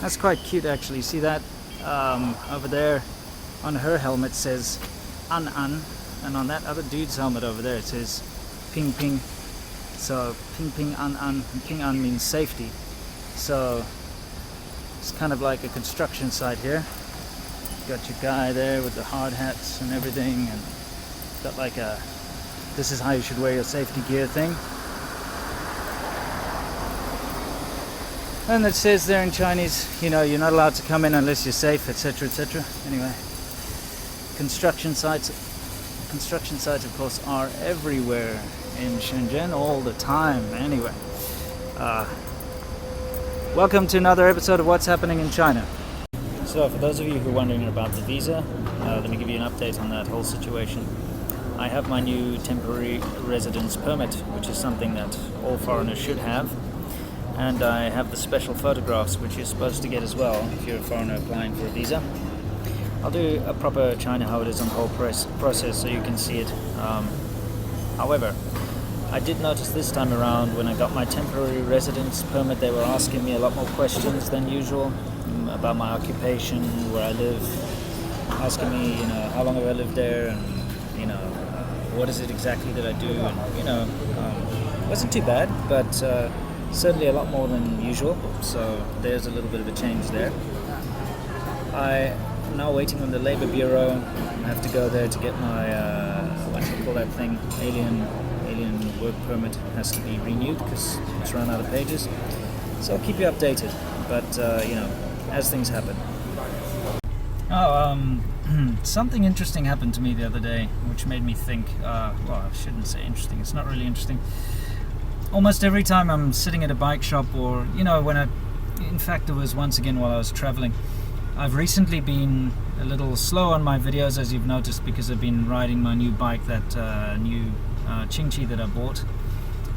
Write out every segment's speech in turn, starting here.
That's quite cute actually. See that over there on her helmet says an, and on that other dude's helmet over there it says ping ping. So ping ping an, and ping an means safety. So it's kind of like a construction site here. Got your guy there with the hard hats and everything, and got like a "this is how you should wear your safety gear" thing. And it says there in Chinese, you know, you're not allowed to come in unless you're safe, etc., etc. Anyway, construction sites of course are everywhere in Shenzhen all the time. Anyway, welcome to another episode of What's Happening in China. So for those of you who are wondering about the visa, let me give you an update on that whole situation. I have my new temporary residence permit, which is something that all foreigners should have. And I have the special photographs, which you're supposed to get as well if you're a foreigner applying for a visa. I'll do a proper China how it is on the whole process so you can see it. However, I did notice this time around when I got my temporary residence permit, they were asking me a lot more questions than usual about my occupation, where I live, asking me, you know, how long have I lived there, and you know, what is it exactly that I do, and you know, it wasn't too bad, but certainly a lot more than usual, so there's a little bit of a change there. I'm now waiting on the Labour Bureau. I have to go there to get my, what do you call that thing, alien work permit has to be renewed because it's run out of pages. So I'll keep you updated, but you know, as things happen. Something interesting happened to me the other day, which made me think, well, I shouldn't say interesting, it's not really interesting. Almost every time I'm sitting at a bike shop, or you know, in fact it was once again while I was traveling. I've recently been a little slow on my videos, as you've noticed, because I've been riding my new bike, that new Qingqi that I bought.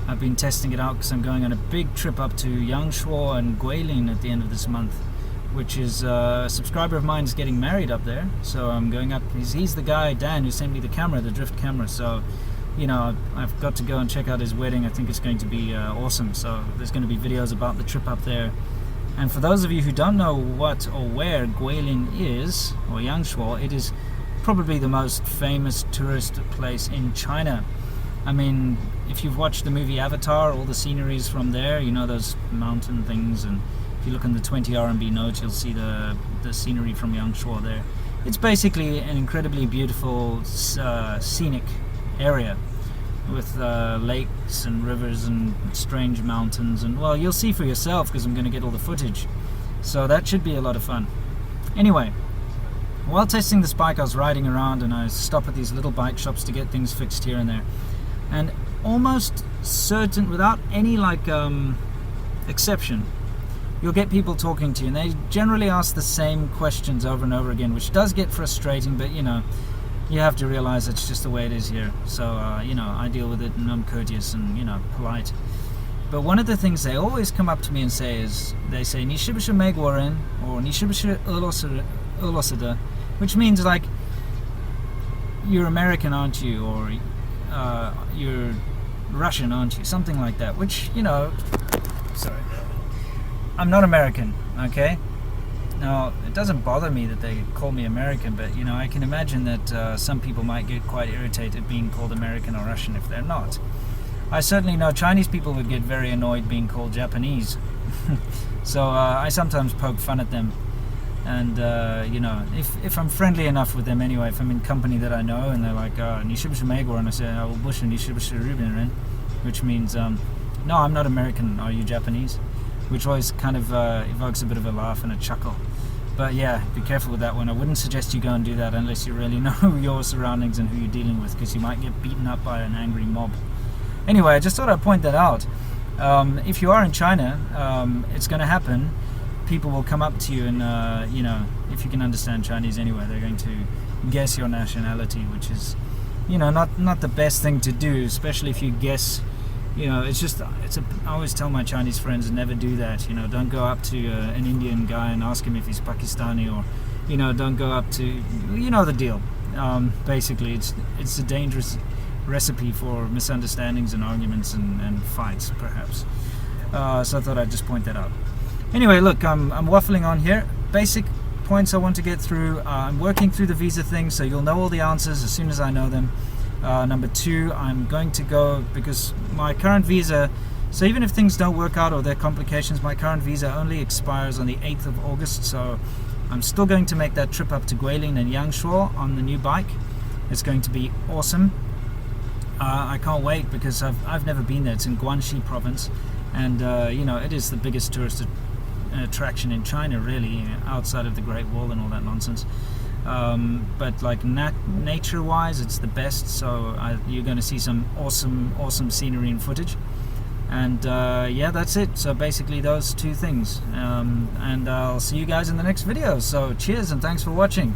I've been testing it out because I'm going on a big trip up to Yangshuo and Guilin at the end of this month, which is a subscriber of mine is getting married up there. So I'm going up. He's the guy, Dan, who sent me the camera, the drift camera. So you know, I've got to go and check out his wedding. I think it's going to be awesome. So there's going to be videos about the trip up there. And for those of you who don't know what or where Guilin is, or Yangshuo, it is probably the most famous tourist place in China. I mean, if you've watched the movie Avatar, all the sceneries from there, you know, those mountain things, and if you look in the 20 RMB notes, you'll see the scenery from Yangshuo there. It's basically an incredibly beautiful scenic area with lakes and rivers and strange mountains, and well, you'll see for yourself because I'm going to get all the footage, so that should be a lot of fun. Anyway, while testing this bike, I was riding around and I stop at these little bike shops to get things fixed here and there, and almost certain, without any exception, you'll get people talking to you, and they generally ask the same questions over and over again, which does get frustrating, but you know, you have to realize it's just the way it is here. So, you know, I deal with it and I'm courteous and, you know, polite. But one of the things they always come up to me and say is, they say, 你是不是美国人? Or 你是不是俄罗斯的? Which means like, you're American, aren't you? Or you're Russian, aren't you? Something like that. Which, you know, sorry, I'm not American, okay? Now, it doesn't bother me that they call me American, but, you know, I can imagine that some people might get quite irritated being called American or Russian if they're not. I certainly know Chinese people would get very annoyed being called Japanese. So I sometimes poke fun at them. And, you know, if I'm friendly enough with them anyway, if I'm in company that I know and they're like, 你是不是美国人? I say, 我不是, 你是不是日本人? Which means, no, I'm not American, are you Japanese? Which always kind of evokes a bit of a laugh and a chuckle. But yeah, be careful with that one. I wouldn't suggest you go and do that unless you really know your surroundings and who you're dealing with, because you might get beaten up by an angry mob. Anyway, I just thought I'd point that out. If you are in China, it's going to happen. People will come up to you and, you know, if you can understand Chinese anyway, they're going to guess your nationality, which is, you know, not the best thing to do, especially if you guess. You know, I always tell my Chinese friends, never do that. You know, don't go up to an Indian guy and ask him if he's Pakistani, or, you know, don't go up to, you know the deal. Basically, it's a dangerous recipe for misunderstandings and arguments and fights, perhaps. So I thought I'd just point that out. Anyway, look, I'm waffling on here. Basic points I want to get through. I'm working through the visa thing, so you'll know all the answers as soon as I know them. Number two, I'm going to go, because my current visa, so even if things don't work out or there are complications, my current visa only expires on the 8th of August, so I'm still going to make that trip up to Guilin and Yangshuo on the new bike. It's going to be awesome. I can't wait, because I've never been there. It's in Guangxi province, and you know, it is the biggest tourist attraction in China, really, outside of the Great Wall and all that nonsense. But like nature wise, it's the best, so you're going to see some awesome scenery and footage. And yeah, that's it. So basically those two things, and I'll see you guys in the next video. So cheers and thanks for watching.